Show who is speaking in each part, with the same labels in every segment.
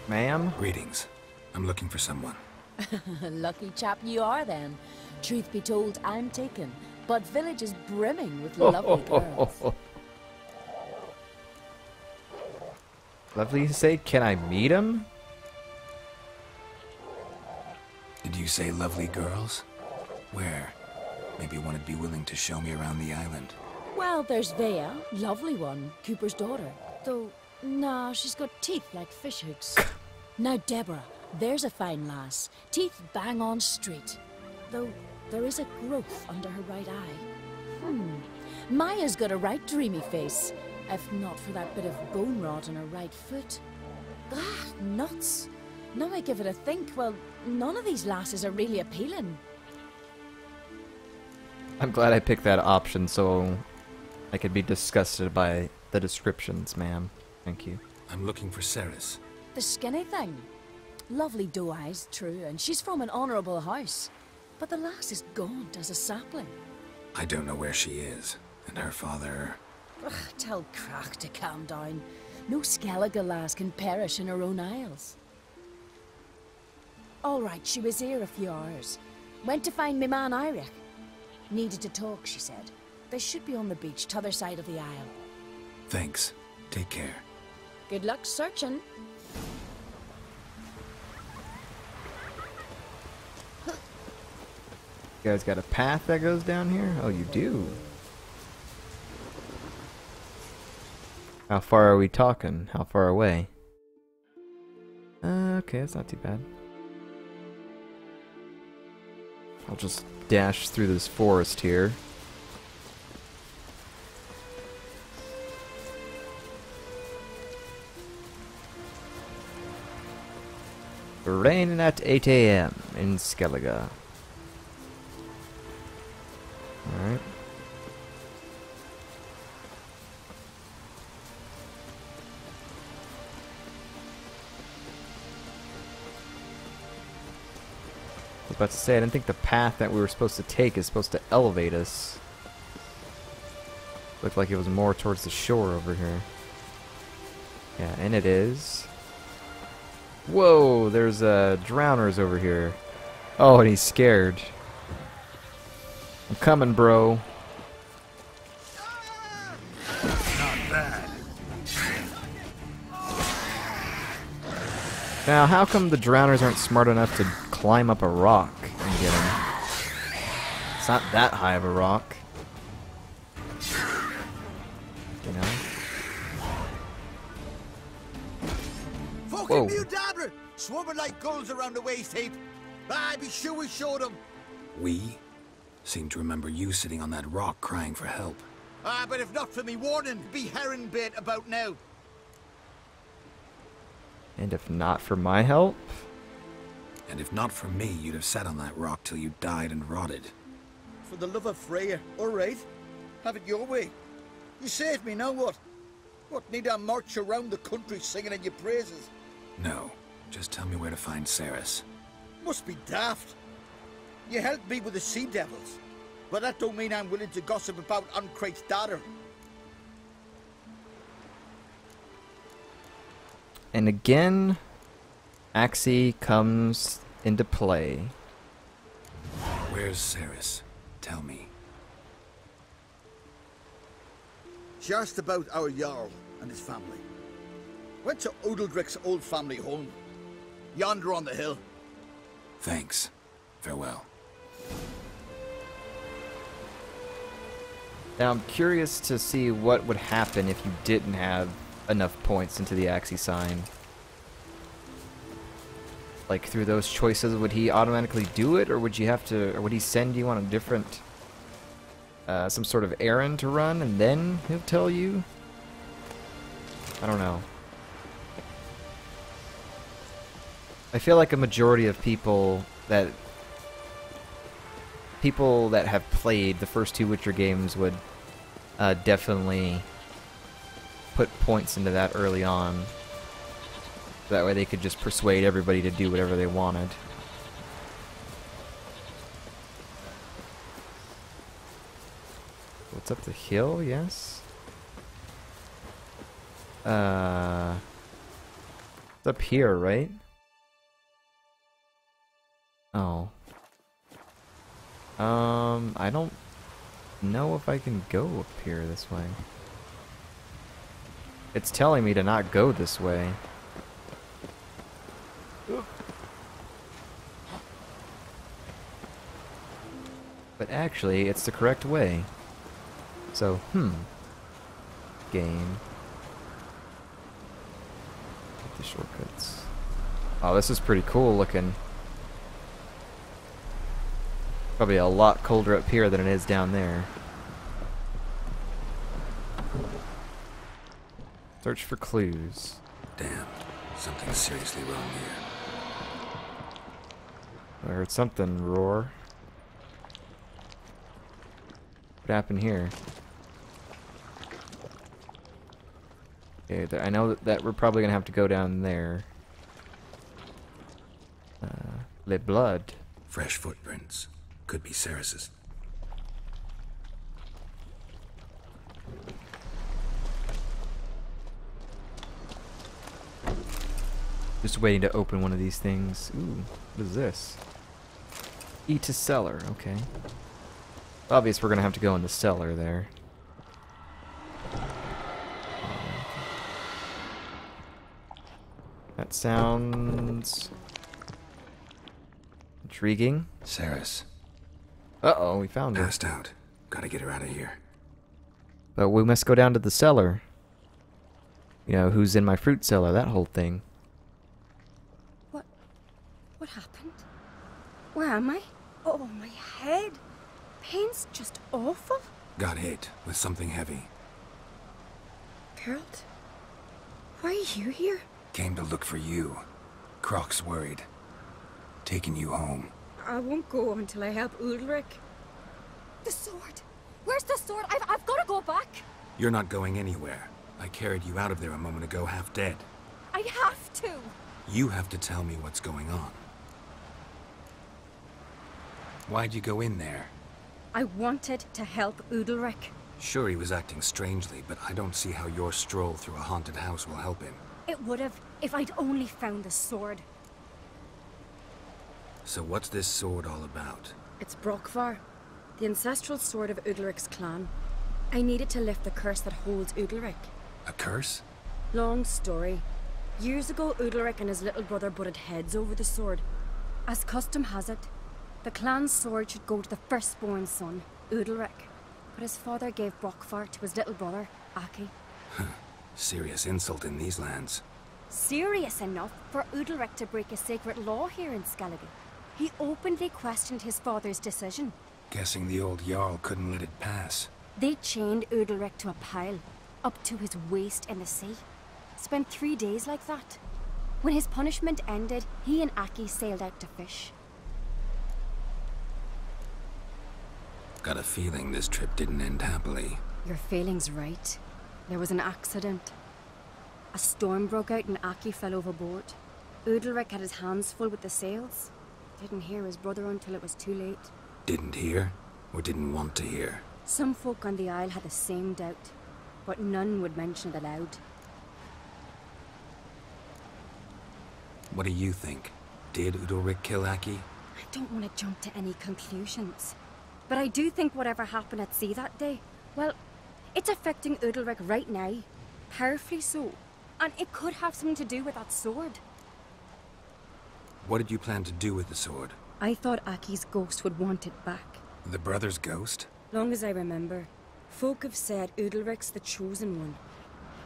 Speaker 1: Ma'am?
Speaker 2: Greetings. I'm looking for someone.
Speaker 3: Lucky chap you are then. Truth be told, I'm taken, but village is brimming with lovely girls.
Speaker 1: Lovely to say, can I meet him?
Speaker 2: Did you say lovely girls? Where? Maybe one would be willing to show me around the island.
Speaker 3: Well, there's Vea, lovely one, Cooper's daughter. Though, nah, she's got teeth like fishhooks. Now Deborah, there's a fine lass, teeth bang on straight. Though, there is a growth under her right eye. Maya's got a right dreamy face, if not for that bit of bone rot on her right foot. Ah, nuts. Now I give it a think, well, none of these lasses are really appealing.
Speaker 1: I'm glad I picked that option so I could be disgusted by the descriptions, ma'am. Thank you.
Speaker 2: I'm looking for Cerys.
Speaker 3: The skinny thing. Lovely doe eyes, true, and she's from an honourable house. But the lass is gaunt as a sapling.
Speaker 2: I don't know where she is, and her father...
Speaker 3: Ugh, tell Crack to calm down. No Skellige lass can perish in her own isles. All right, she was here a few hours. Went to find me man Udalryk. Needed to talk, she said. They should be on the beach, t'other side of the isle.
Speaker 2: Thanks. Take care.
Speaker 3: Good luck searching.
Speaker 1: You guys got a path that goes down here? Oh, you do. How far are we talking? How far away? Okay, that's not too bad. I'll just dash through this forest here. Raining at 8 AM in Skellige. Alright. I was about to say, I didn't think the path that we were supposed to take is supposed to elevate us. Looked like it was more towards the shore over here. Yeah, and it is. Whoa, there's drowners over here. Oh, and he's scared. I'm coming, bro.
Speaker 2: Not bad.
Speaker 1: Now, how come the drowners aren't smart enough to climb up a rock and get him? It's not that high of a rock. You know?
Speaker 4: Fucking Udalryk! Swarming like gulls around the waist heap. Ah, be sure we showed them.
Speaker 2: We? Seem to remember you sitting on that rock crying for help.
Speaker 4: Ah, but if not for me warning, be herring bait about now.
Speaker 1: And if not for my help?
Speaker 2: And if not for me, you'd have sat on that rock till you died and rotted.
Speaker 4: For the love of Freya, all right. Have it your way. You saved me, now what? What, need I march around the country singing in your praises?
Speaker 2: No, just tell me where to find Cerys.
Speaker 4: Must be daft. You helped me with the sea devils, but that don't mean I'm willing to gossip about Uncrate's daughter.
Speaker 1: And again, Axie comes into play.
Speaker 2: Where's Cerys? Tell me.
Speaker 4: She asked about our jarl and his family. Went to Udalryk's old family home, yonder on the hill.
Speaker 2: Thanks. Farewell.
Speaker 1: Now I'm curious to see what would happen if you didn't have enough points into the Axie sign. Like through those choices, would he automatically do it, or would you have to, or would he send you on a different, some sort of errand to run, and then he'll tell you? I don't know. I feel like a majority of people that have played the first two Witcher games would definitely put points into that early on. That way they could just persuade everybody to do whatever they wanted. What's up the hill? Yes. What's up here, right? Oh. I don't know if I can go up here this way. It's telling me to not go this way. But actually, it's the correct way. So, game. Get the shortcuts. Oh, this is pretty cool looking. Probably a lot colder up here than it is down there. Search for clues.
Speaker 2: Damn, something's seriously wrong here.
Speaker 1: I heard something roar. What happened here? Okay, I know that we're probably gonna have to go down there. Le blood.
Speaker 2: Fresh footprints. Could be Cerys's.
Speaker 1: Just waiting to open one of these things. Ooh, what is this? E to cellar, okay. Obvious we're gonna have to go in the cellar there. That sounds intriguing.
Speaker 2: Cerys.
Speaker 1: Uh-oh, we found her.
Speaker 2: Passed out. Gotta get her out of here.
Speaker 1: But we must go down to the cellar. You know, who's in my fruit cellar, that whole thing.
Speaker 5: What happened? Where am I? Oh, my head. Pain's just awful.
Speaker 2: Got hit with something heavy.
Speaker 5: Geralt? Why are you here?
Speaker 2: Came to look for you. Croc's worried. Taking you home.
Speaker 5: I won't go until I help Udalryk. The sword! Where's the sword? I've got to go back!
Speaker 2: You're not going anywhere. I carried you out of there a moment ago half dead.
Speaker 5: I have to!
Speaker 2: You have to tell me what's going on. Why'd you go in there?
Speaker 5: I wanted to help Udalryk.
Speaker 2: Sure, he was acting strangely, but I don't see how your stroll through a haunted house will help him.
Speaker 5: It would have if I'd only found the sword.
Speaker 2: So what's this sword all about?
Speaker 5: It's Brokvar, the ancestral sword of Udalryk's clan. I needed to lift the curse that holds Udalryk.
Speaker 2: A curse?
Speaker 5: Long story. Years ago, Udalryk and his little brother butted heads over the sword. As custom has it, the clan's sword should go to the firstborn son, Udalryk. But his father gave Brokvar to his little brother, Aki.
Speaker 2: Serious insult in these lands.
Speaker 5: Serious enough for Udalryk to break a sacred law here in Skellige. He openly questioned his father's decision.
Speaker 2: Guessing the old jarl couldn't let it pass.
Speaker 5: They chained Udalryk to a pile, up to his waist in the sea. Spent 3 days like that. When his punishment ended, he and Aki sailed out to fish.
Speaker 2: Got a feeling this trip didn't end happily.
Speaker 5: Your feeling's right. There was an accident. A storm broke out and Aki fell overboard. Udalryk had his hands full with the sails. Didn't hear his brother until it was too late.
Speaker 2: Didn't hear? Or didn't want to hear?
Speaker 5: Some folk on the Isle had the same doubt, but none would mention it aloud.
Speaker 2: What do you think? Did Udalryk kill Aki?
Speaker 5: I don't want to jump to any conclusions. But I do think whatever happened at sea that day, well, it's affecting Udalryk right now. Powerfully so. And it could have something to do with that sword.
Speaker 2: What did you plan to do with the sword?
Speaker 5: I thought Aki's ghost would want it back.
Speaker 2: The brother's ghost?
Speaker 5: Long as I remember, folk have said Udalryk's the chosen one.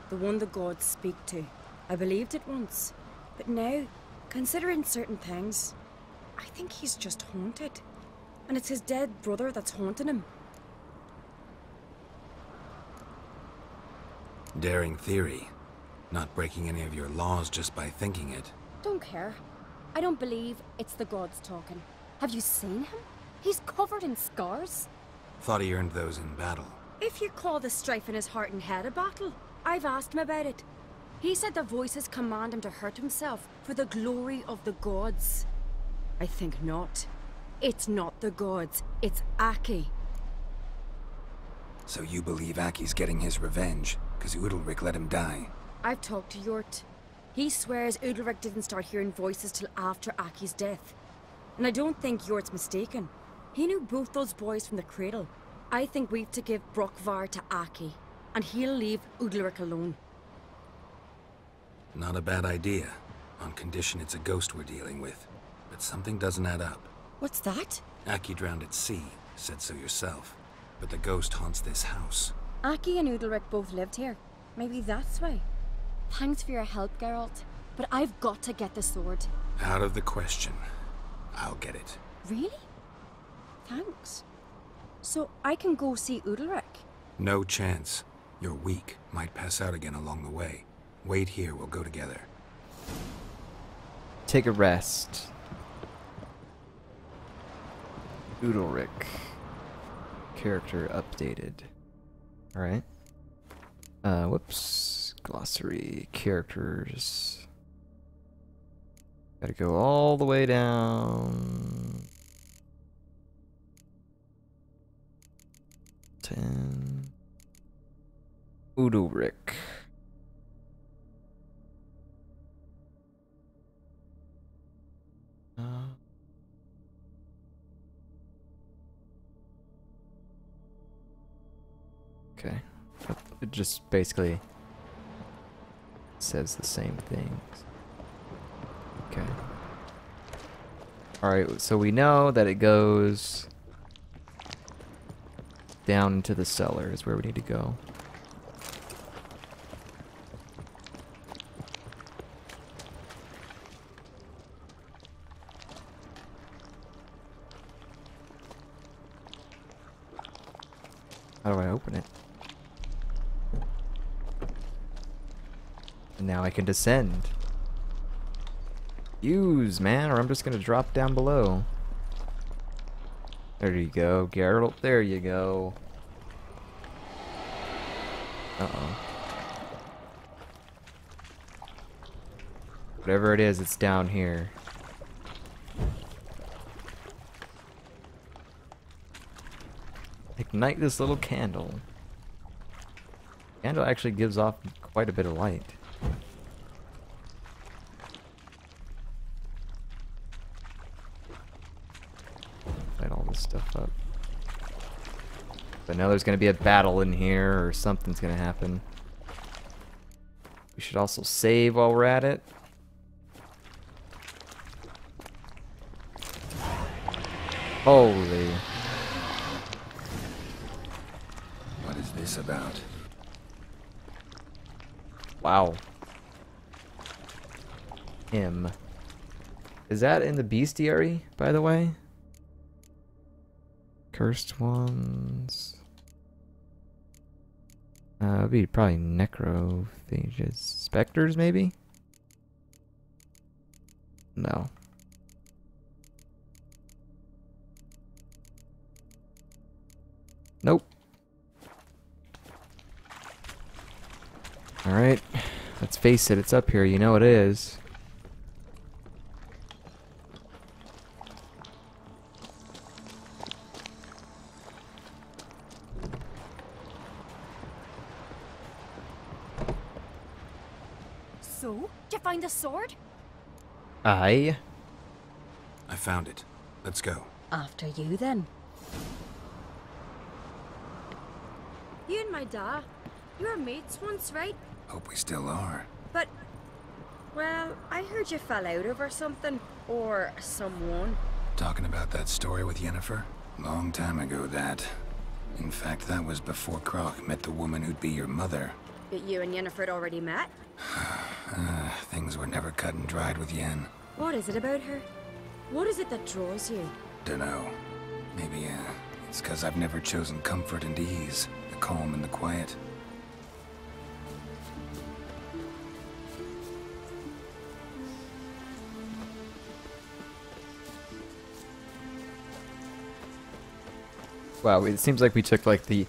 Speaker 5: The one the gods speak to. I believed it once. But now, considering certain things, I think he's just haunted. And it's his dead brother that's haunting him.
Speaker 2: Daring theory. Not breaking any of your laws just by thinking it.
Speaker 5: Don't care. I don't believe it's the gods talking. Have you seen him? He's covered in scars.
Speaker 2: Thought he earned those in battle.
Speaker 5: If you call the strife in his heart and head a battle, I've asked him about it. He said the voices command him to hurt himself for the glory of the gods. I think not. It's not the gods, it's Aki.
Speaker 2: So you believe Aki's getting his revenge, because Udalryk let him die?
Speaker 5: I've talked to Yort. He swears Udalryk didn't start hearing voices till after Aki's death. And I don't think Jort's mistaken. He knew both those boys from the cradle. I think we've to give Brokvar to Aki, and he'll leave Udalryk alone.
Speaker 2: Not a bad idea, on condition it's a ghost we're dealing with. But something doesn't add up.
Speaker 5: What's that?
Speaker 2: Aki drowned at sea, said so yourself. But the ghost haunts this house.
Speaker 5: Aki and Udalryk both lived here. Maybe that's why. Thanks for your help, Geralt. But I've got to get the sword.
Speaker 2: Out of the question. I'll get it.
Speaker 5: Really? Thanks. So I can go see Udalryk?
Speaker 2: No chance. You're weak. Might pass out again along the way. Wait here, we'll go together.
Speaker 1: Take a rest. Udalryk. Character updated. Alright. Whoops. Glossary. Characters. Gotta go all the way down. 10. Udalryk. Okay. It just basically says the same things. Okay. Alright, so we know that it goes down into the cellar is where we need to go. How do I open it? And now I can descend. Use, man, or I'm just gonna drop down below. There you go, Geralt. There you go. Uh-oh. Whatever it is, it's down here. Ignite this little candle. Candle actually gives off quite a bit of light. Light all this stuff up. But now there's gonna be a battle in here, or something's gonna happen. We should also save while we're at it. Holy.
Speaker 2: What is this about?
Speaker 1: Wow. Him. Is that in the bestiary, by the way? Cursed ones. It'd be probably necrophages. Specters, maybe? No. Nope. Alright. Let's face it, it's up here. You know it is.
Speaker 5: So, did you find the sword?
Speaker 1: Aye.
Speaker 2: I found it. Let's go.
Speaker 5: After you, then. You and my dad, you were mates once, right?
Speaker 2: Hope we still are.
Speaker 5: But, well, I heard you fell out over something. Or someone.
Speaker 2: Talking about that story with Yennefer? Long time ago, that. In fact, that was before Croc met the woman who'd be your mother.
Speaker 5: But you and Yennefer had already met?
Speaker 2: Things were never cut and dried with Yen.
Speaker 5: What is it about her? What is it that draws you?
Speaker 2: Dunno. Maybe, it's 'cause I've never chosen comfort and ease. The calm and the quiet.
Speaker 1: Wow, it seems like we took like the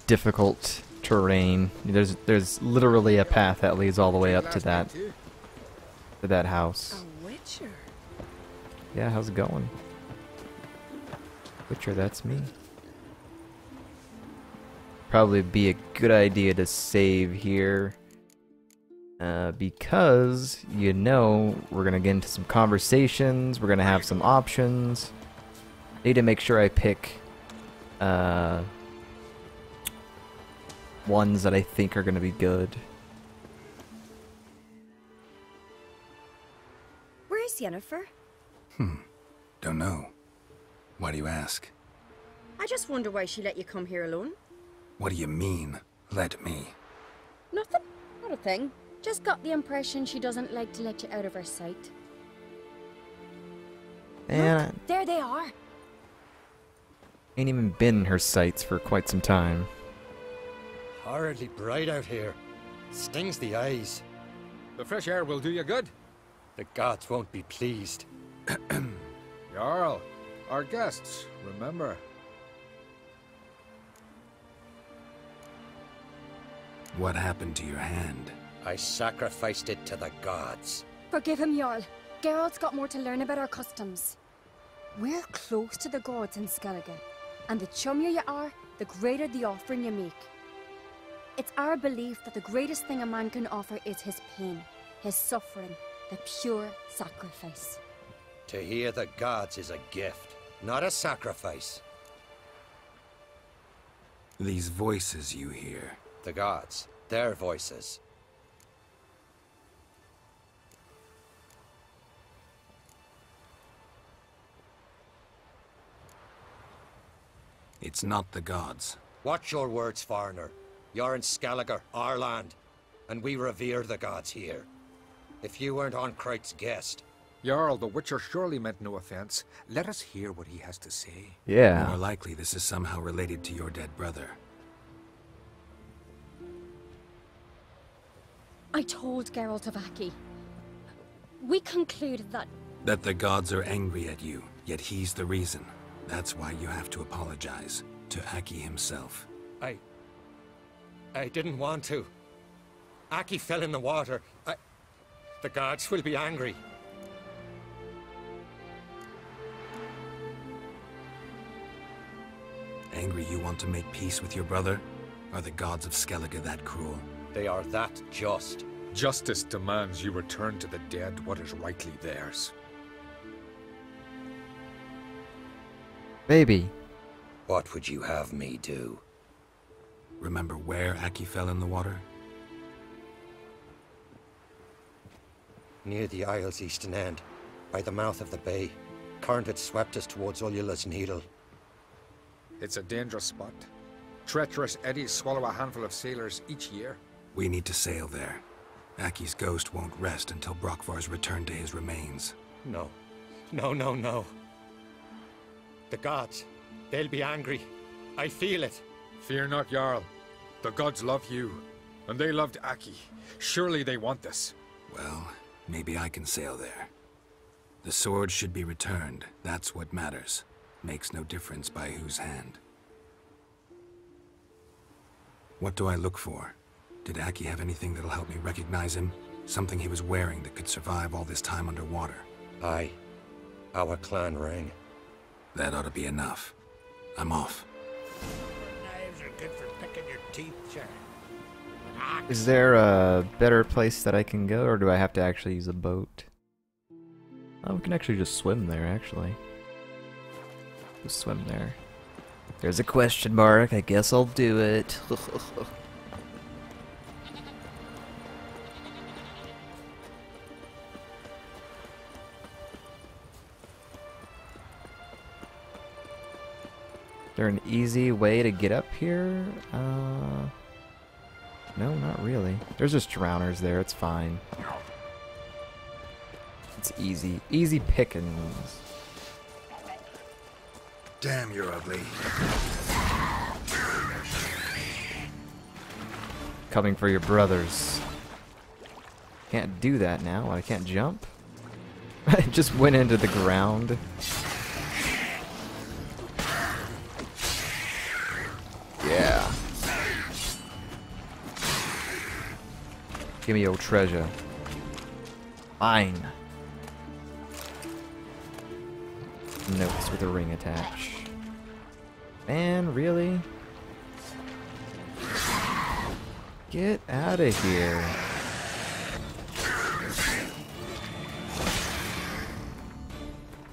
Speaker 1: difficult terrain. There's literally a path that leads all the way up to that house.
Speaker 5: A witcher.
Speaker 1: Yeah, how's it going? Witcher, that's me. Probably be a good idea to save here. Because, you know, we're gonna get into some conversations, we're gonna have some options. Need to make sure I pick ones that I think are gonna be good.
Speaker 5: Where is Yennefer?
Speaker 2: Don't know. Why do you ask?
Speaker 5: I just wonder why she let you come here alone.
Speaker 2: What do you mean, let me?
Speaker 5: Nothing. Not a thing. Just got the impression she doesn't like to let you out of her sight.
Speaker 1: Man,
Speaker 5: Look, there they are.
Speaker 1: ain't even been in her sights for quite some time.
Speaker 6: Horridly bright out here. Stings the eyes.
Speaker 7: The fresh air will do you good.
Speaker 6: The gods won't be pleased.
Speaker 7: Jarl, our guests, remember.
Speaker 2: What happened to your hand?
Speaker 6: I sacrificed it to the gods.
Speaker 5: Forgive him, Jarl. Geralt's got more to learn about our customs. We're close to the gods in Skellige, and the chummier you are, the greater the offering you make. It's our belief that the greatest thing a man can offer is his pain, his suffering, the pure sacrifice.
Speaker 6: To hear the gods is a gift, not a sacrifice.
Speaker 2: These voices you hear.
Speaker 6: The gods, their voices.
Speaker 2: It's not the gods.
Speaker 6: Watch your words, foreigner. You're in Skellige, our land, and we revere the gods here. If you weren't on Kright's guest...
Speaker 7: Jarl, the Witcher surely meant no offense. Let us hear what he has to say.
Speaker 1: Yeah.
Speaker 2: More likely this is somehow related to your dead brother.
Speaker 5: I told Geralt of Aki. We concluded that...
Speaker 2: That the gods are angry at you, yet he's the reason. That's why you have to apologize to Aki himself.
Speaker 6: I didn't want to. Aki fell in the water. The gods will be angry.
Speaker 2: Angry you want to make peace with your brother? Are the gods of Skellige that cruel?
Speaker 6: They are that just.
Speaker 7: Justice demands you return to the dead what is rightly theirs.
Speaker 1: Baby.
Speaker 6: What would you have me do?
Speaker 2: Remember where Aki fell in the water?
Speaker 6: Near the Isle's eastern end, by the mouth of the bay. Current had swept us towards Ullula's Needle.
Speaker 7: It's a dangerous spot. Treacherous eddies swallow a handful of sailors each year.
Speaker 2: We need to sail there. Aki's ghost won't rest until Brokvar's returned to his remains.
Speaker 6: No. No. The gods, they'll be angry. I feel it.
Speaker 7: Fear not, Jarl. The gods love you, and they loved Aki. Surely they want this.
Speaker 2: Well, maybe I can sail there. The sword should be returned. That's what matters. Makes no difference by whose hand. What do I look for? Did Aki have anything that'll help me recognize him? Something he was wearing that could survive all this time underwater?
Speaker 6: Aye. Our clan ring.
Speaker 2: That ought to be enough. I'm off.
Speaker 6: Knives are good for picking your teeth, sir.
Speaker 1: Is there a better place that I can go, or do I have to actually use a boat? Oh, we can actually just swim there, actually. Just swim there. There's a question mark. I guess I'll do it. Is there an easy way to get up here? No, not really. There's just drowners there, it's fine. It's easy. Easy pickings.
Speaker 2: Damn, you're ugly.
Speaker 1: Coming for your brothers. Can't do that now. I can't jump. I just went into the ground. Yeah. Give me your treasure. Fine. Notes with a ring attached. Man, really? Get out of here.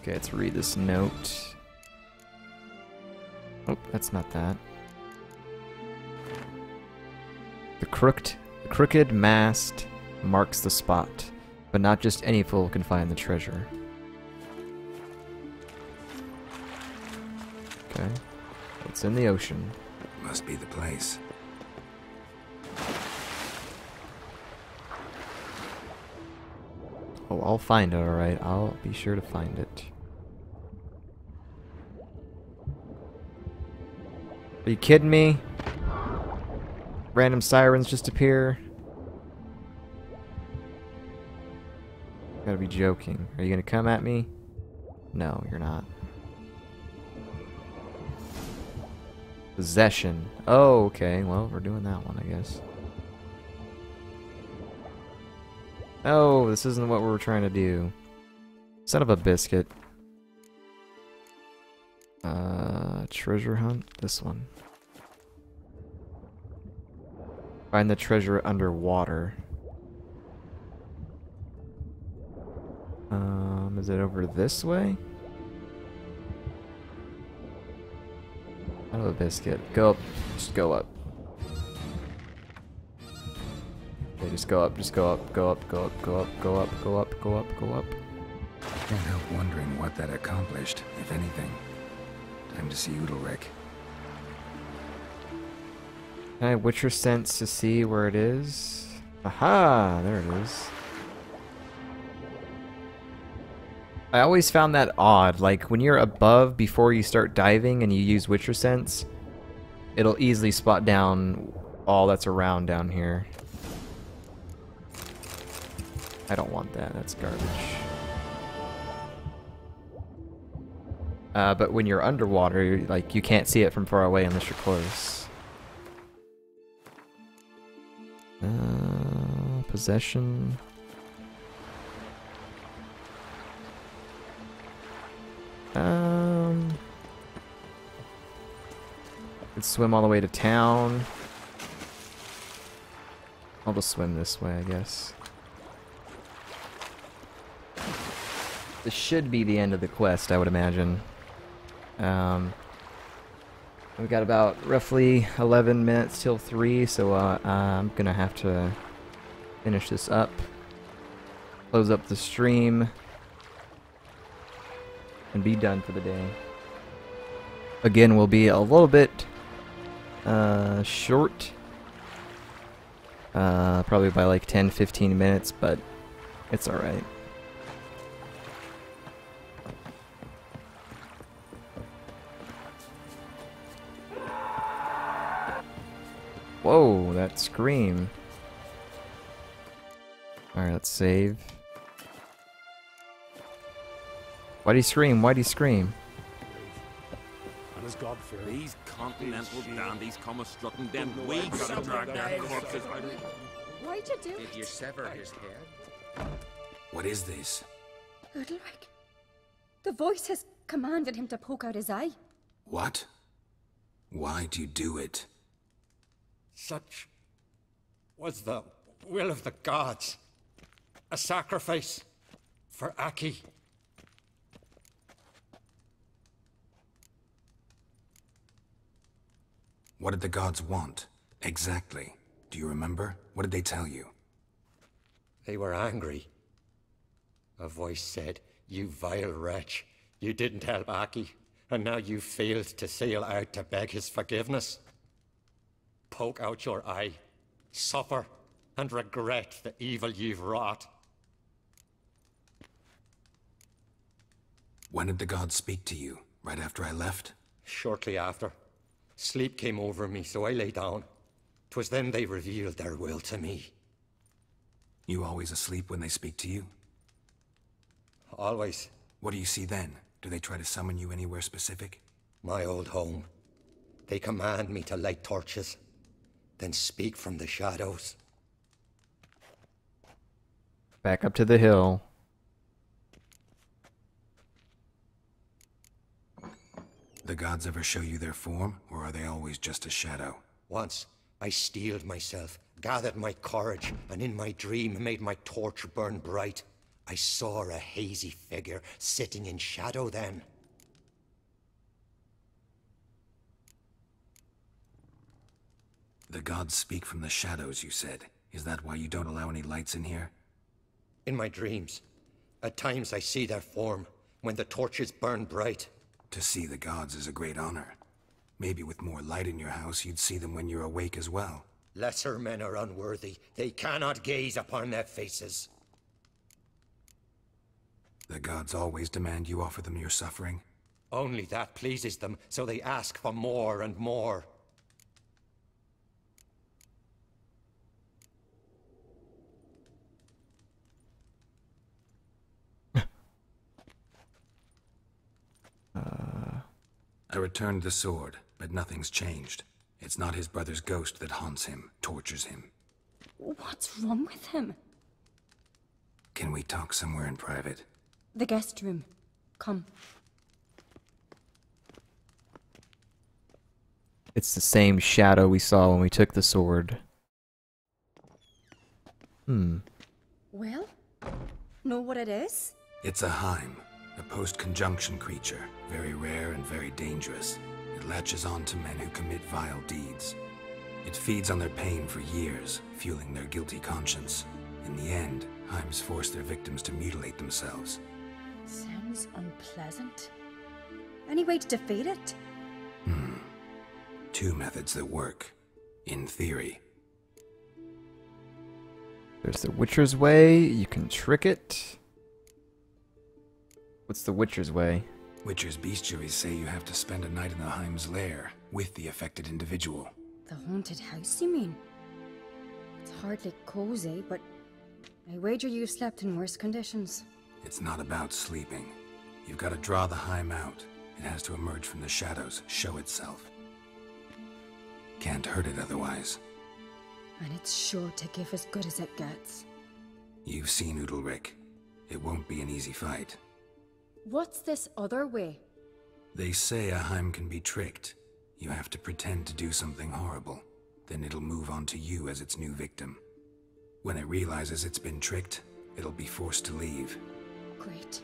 Speaker 1: Okay, let's read this note. Oh, that's not that. The crooked mast marks the spot, but not just any fool can find the treasure. Okay. It's in the ocean.
Speaker 2: Must be the place.
Speaker 1: Oh, I'll find it, alright. I'll be sure to find it. Are you kidding me? Random sirens just appear? Gotta be joking. Are you gonna come at me? No, you're not. Possession. Oh, okay. Well, we're doing that one, I guess. Oh, this isn't what we were trying to do. Son of a biscuit. Treasure hunt? This one. Find the treasure underwater. Is it over this way? Son of a biscuit. Go up. Just go up. Okay, just go up, just go up, go up, go up, go up, go up, go up, go up, go up.
Speaker 2: Can't help wondering what that accomplished, if anything. Time to see Udalryk.
Speaker 1: Can I Witcher sense to see where it is? Aha! There it is. I always found that odd, like when you're above before you start diving and you use Witcher sense, it'll easily spot down all that's around down here. I don't want that, that's garbage. But when you're underwater, like, you can't see it from far away unless you're close. Possession. Could swim all the way to town. I'll just swim this way, I guess. This should be the end of the quest, I would imagine. We've got about roughly 11 minutes till 3, so I'm gonna have to finish this up. Close up the stream. And be done for the day. Again, we'll be a little bit short. Probably by like 10-15 minutes, but it's alright. Whoa, that scream. Alright, let's save. Why'd he scream? Why'd he scream?
Speaker 8: These continental dandies come a strutting, then we gotta drag their corpses.
Speaker 5: Why'd you do
Speaker 6: Did you
Speaker 5: it?
Speaker 6: sever his head?
Speaker 2: What is this?
Speaker 5: Udalryk. The voice has commanded him to poke out his eye.
Speaker 2: What? Why'd you do it?
Speaker 6: Such was the will of the gods. A sacrifice for Aki.
Speaker 2: What did the gods want? Exactly. Do you remember? What did they tell you?
Speaker 6: They were angry. A voice said, "You vile wretch, you didn't help Aki, and now you failed to sail out to beg his forgiveness. Poke out your eye, suffer, and regret the evil you've wrought."
Speaker 2: When did the gods speak to you? Right after I left?
Speaker 6: Shortly after, sleep came over me, so I lay down. 'Twas then they revealed their will to me.
Speaker 2: You always asleep when they speak to you?
Speaker 6: Always.
Speaker 2: What do you see then? Do they try to summon you anywhere specific?
Speaker 6: My old home. They command me to light torches, then speak from the shadows.
Speaker 1: Back up to the hill.
Speaker 2: The gods ever show you their form, or are they always just a shadow?
Speaker 6: Once, I steeled myself, gathered my courage, and in my dream made my torch burn bright. I saw a hazy figure sitting in shadow then.
Speaker 2: The gods speak from the shadows, you said. Is that why you don't allow any lights in here?
Speaker 6: In my dreams, at times I see their form, when the torches burn bright.
Speaker 2: To see the gods is a great honor. Maybe with more light in your house, you'd see them when you're awake as well.
Speaker 6: Lesser men are unworthy. They cannot gaze upon their faces.
Speaker 2: The gods always demand you offer them your suffering?
Speaker 6: Only that pleases them, so they ask for more and more.
Speaker 2: I returned the sword, but nothing's changed. It's not his brother's ghost that haunts him, tortures him.
Speaker 5: What's wrong with him?
Speaker 2: Can we talk somewhere in private?
Speaker 5: The guest room. Come.
Speaker 1: It's the same shadow we saw when we took the sword.
Speaker 5: Well, know what it is?
Speaker 2: It's a Heim, a post-conjunction creature, very rare and very dangerous. It latches on to men who commit vile deeds. It feeds on their pain for years, fueling their guilty conscience. In the end, Heims force their victims to mutilate themselves.
Speaker 5: Sounds unpleasant. Any way to defeat it?
Speaker 2: Two methods that work, in theory.
Speaker 1: There's the Witcher's Way. You can trick it. What's the Witcher's Way?
Speaker 2: Witcher's bestiaries say you have to spend a night in the Heim's lair with the affected individual.
Speaker 5: The haunted house, you mean? It's hardly cozy, but I wager you've slept in worse conditions.
Speaker 2: It's not about sleeping. You've got to draw the Heim out. It has to emerge from the shadows, show itself. Can't hurt it otherwise.
Speaker 5: And it's sure to give as good as it gets.
Speaker 2: You've seen Udalryk. It won't be an easy fight.
Speaker 5: What's this other way?
Speaker 2: They say a Heim can be tricked. You have to pretend to do something horrible. Then it'll move on to you as its new victim. When it realizes it's been tricked, it'll be forced to leave.
Speaker 5: Great.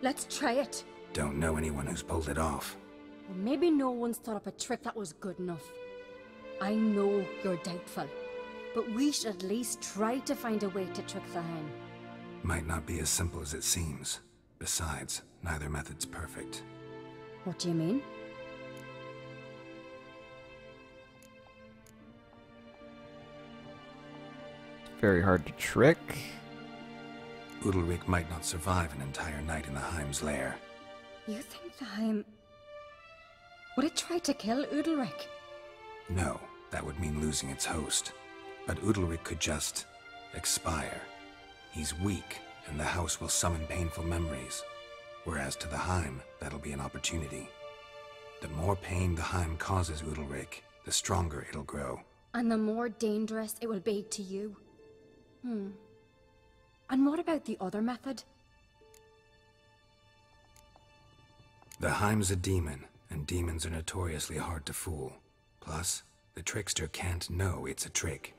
Speaker 5: Let's try it.
Speaker 2: Don't know anyone who's pulled it off.
Speaker 5: Or maybe no one's thought up a trick that was good enough. I know you're doubtful, but we should at least try to find a way to trick the Heim.
Speaker 2: Might not be as simple as it seems. Besides, neither method's perfect.
Speaker 5: What do you mean?
Speaker 1: Very hard to trick.
Speaker 2: Udalryk might not survive an entire night in the Heim's lair.
Speaker 5: You think the Heim... would it try to kill Udalryk?
Speaker 2: No, that would mean losing its host. But Udalryk could just... expire. He's weak, and the house will summon painful memories. Whereas to the Heim, that'll be an opportunity. The more pain the Heim causes Udalryk, the stronger it'll grow.
Speaker 5: And the more dangerous it will be to you. And what about the other method?
Speaker 2: The Heim's a demon, and demons are notoriously hard to fool. Plus, the trickster can't know it's a trick.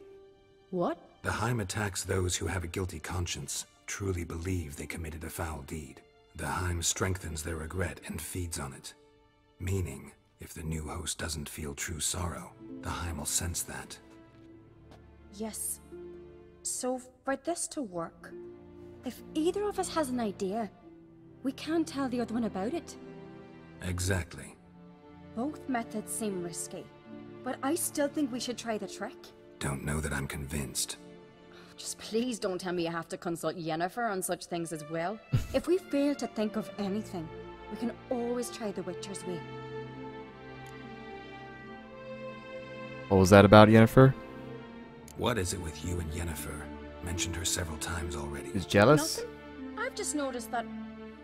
Speaker 5: What?
Speaker 2: The Heim attacks those who have a guilty conscience, truly believe they committed a foul deed. The Heim strengthens their regret and feeds on it. Meaning, if the new host doesn't feel true sorrow, the Heim will sense that.
Speaker 5: Yes. So, for this to work, if either of us has an idea, we can't tell the other one about it.
Speaker 2: Exactly.
Speaker 5: Both methods seem risky, but I still think we should try the trick.
Speaker 2: Don't know that I'm convinced.
Speaker 5: Just please don't tell me you have to consult Yennefer on such things as well. If we fail to think of anything, we can always try the Witcher's Way.
Speaker 1: What was that about, Yennefer?
Speaker 2: What is it with you and Yennefer? Mentioned her several times already.
Speaker 1: Is jealous?
Speaker 5: Nothing. I've just noticed that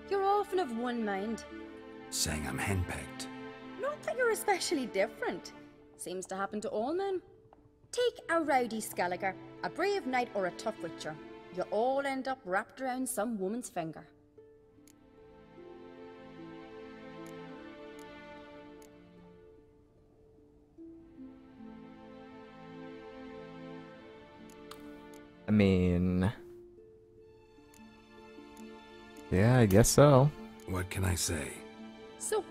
Speaker 5: you're often of one mind.
Speaker 2: Saying I'm henpecked.
Speaker 5: Not that you're especially different. Seems to happen to all men. Take a rowdy Skelliger, a brave knight or a tough witcher. You all end up wrapped around some woman's finger.
Speaker 1: I mean... Yeah, I guess so.
Speaker 2: What can I say?
Speaker 9: So,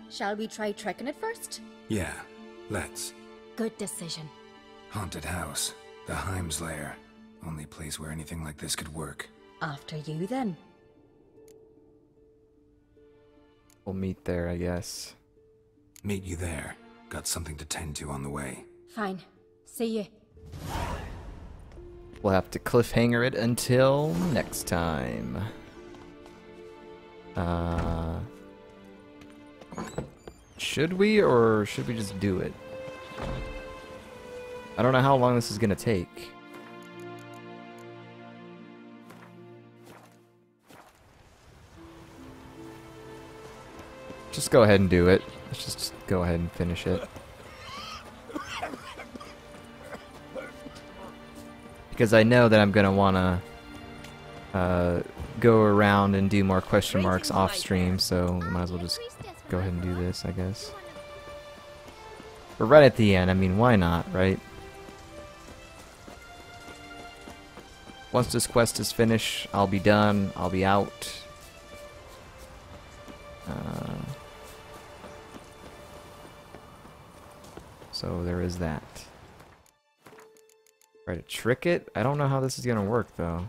Speaker 9: shall we try trekking it first?
Speaker 2: Yeah, let's.
Speaker 9: Good decision.
Speaker 2: Haunted house. The Heim's lair. Only place where anything like this could work.
Speaker 9: After you, then.
Speaker 1: We'll meet there, I guess.
Speaker 2: Meet you there. Got something to tend to on the way.
Speaker 9: Fine. See you.
Speaker 1: We'll have to cliffhanger it until next time. Should we, or should we just do it? I don't know how long this is gonna take. Just go ahead and do it. Let's just go ahead and finish it. Because I know that I'm gonna wanna go around and do more question marks off stream, so we might as well just go ahead and do this, I guess. We're right at the end, I mean, why not, right? Once this quest is finished, I'll be done, I'll be out. So there is that. Try to trick it? I don't know how this is gonna work, though.